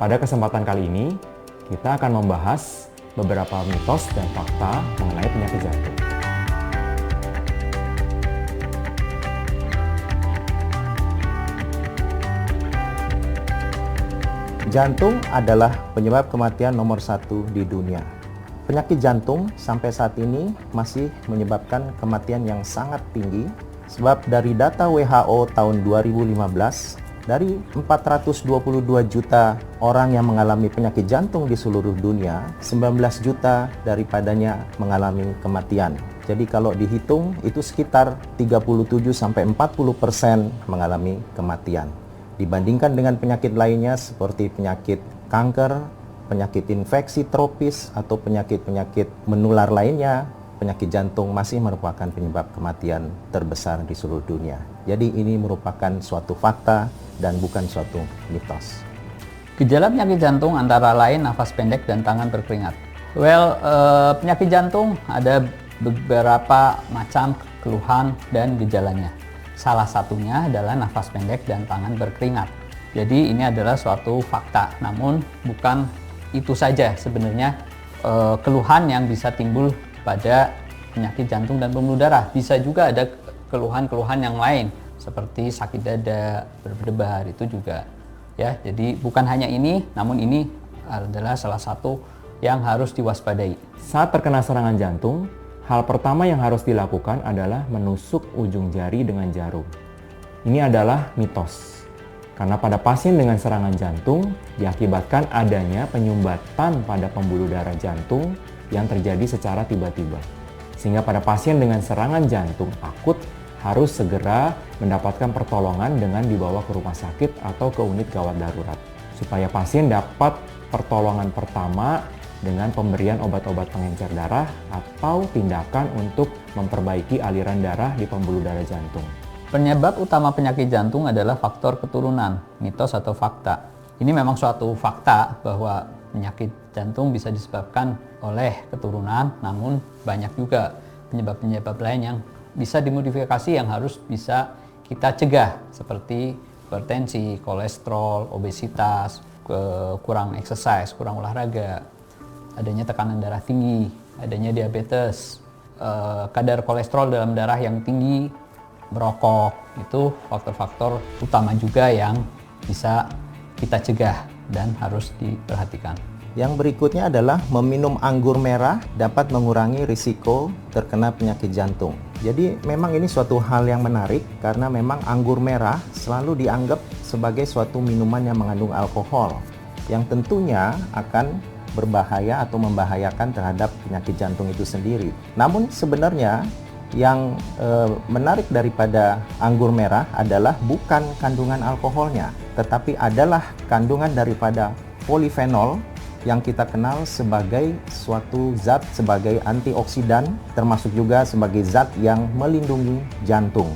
Pada kesempatan kali ini, kita akan membahas beberapa mitos dan fakta mengenai penyakit jantung. Jantung adalah penyebab kematian nomor 1 di dunia. Penyakit jantung sampai saat ini masih menyebabkan kematian yang sangat tinggi, sebab dari data WHO tahun 2015, dari 422 juta orang yang mengalami penyakit jantung di seluruh dunia, 19 juta daripadanya mengalami kematian. Jadi kalau dihitung itu sekitar 37-40% mengalami kematian. Dibandingkan dengan penyakit lainnya seperti penyakit kanker, penyakit infeksi tropis, atau penyakit-penyakit menular lainnya, penyakit jantung masih merupakan penyebab kematian terbesar di seluruh dunia. Jadi ini merupakan suatu fakta dan bukan suatu mitos. Gejala penyakit jantung antara lain nafas pendek dan tangan berkeringat. Penyakit jantung ada beberapa macam keluhan dan gejalanya. Salah satunya adalah nafas pendek dan tangan berkeringat. Jadi ini adalah suatu fakta, namun bukan itu saja sebenarnya keluhan yang bisa timbul pada penyakit jantung dan pembuluh darah. Bisa juga ada keluhan-keluhan yang lain seperti sakit dada, berdebar, itu juga ya. Jadi bukan hanya ini, namun ini adalah salah satu yang harus diwaspadai. Saat terkena serangan jantung, hal pertama yang harus dilakukan adalah menusuk ujung jari dengan jarum. Ini adalah mitos. Karena pada pasien dengan serangan jantung diakibatkan adanya penyumbatan pada pembuluh darah jantung yang terjadi secara tiba-tiba. Sehingga pada pasien dengan serangan jantung akut harus segera mendapatkan pertolongan dengan dibawa ke rumah sakit atau ke unit gawat darurat. Supaya pasien dapat pertolongan pertama dengan pemberian obat-obat pengencer darah atau tindakan untuk memperbaiki aliran darah di pembuluh darah jantung. Penyebab utama penyakit jantung adalah faktor keturunan, mitos atau fakta. Ini memang suatu fakta bahwa penyakit jantung bisa disebabkan oleh keturunan, namun banyak juga penyebab-penyebab lain yang bisa dimodifikasi yang harus bisa kita cegah, seperti hipertensi, kolesterol, obesitas, kurang exercise, kurang olahraga, adanya tekanan darah tinggi, adanya diabetes, kadar kolesterol dalam darah yang tinggi, merokok, itu faktor-faktor utama juga yang bisa kita cegah dan harus diperhatikan. Yang berikutnya adalah meminum anggur merah dapat mengurangi risiko terkena penyakit jantung. Jadi memang ini suatu hal yang menarik karena memang anggur merah selalu dianggap sebagai suatu minuman yang mengandung alkohol yang tentunya akan berbahaya atau membahayakan terhadap penyakit jantung itu sendiri. Namun sebenarnya yang menarik daripada anggur merah adalah bukan kandungan alkoholnya, tetapi adalah kandungan daripada polifenol yang kita kenal sebagai suatu zat sebagai antioksidan, termasuk juga sebagai zat yang melindungi jantung.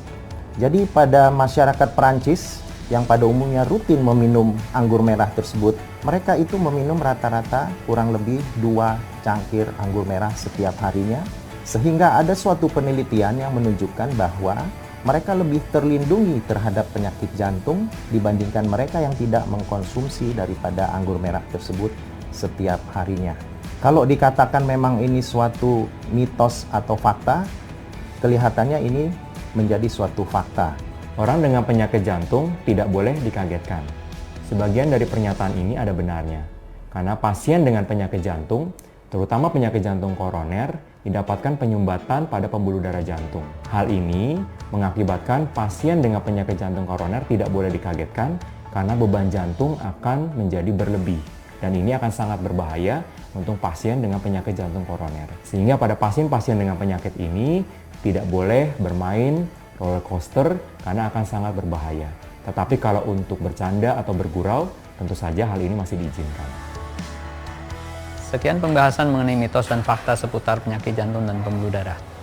Jadi pada masyarakat Perancis yang pada umumnya rutin meminum anggur merah tersebut, mereka itu meminum rata-rata kurang lebih 2 cangkir anggur merah setiap harinya, sehingga ada suatu penelitian yang menunjukkan bahwa mereka lebih terlindungi terhadap penyakit jantung dibandingkan mereka yang tidak mengkonsumsi daripada anggur merah tersebut setiap harinya. Kalau dikatakan memang ini suatu mitos atau fakta, kelihatannya ini menjadi suatu fakta. Orang dengan penyakit jantung tidak boleh dikagetkan. Sebagian dari pernyataan ini ada benarnya. Karena pasien dengan penyakit jantung, terutama penyakit jantung koroner, didapatkan penyumbatan pada pembuluh darah jantung. Hal ini mengakibatkan pasien dengan penyakit jantung koroner tidak boleh dikagetkan karena beban jantung akan menjadi berlebih. Dan ini akan sangat berbahaya untuk pasien dengan penyakit jantung koroner. Sehingga pada pasien-pasien dengan penyakit ini tidak boleh bermain roller coaster karena akan sangat berbahaya. Tetapi kalau untuk bercanda atau bergurau, tentu saja hal ini masih diizinkan. Sekian pembahasan mengenai mitos dan fakta seputar penyakit jantung dan pembuluh darah.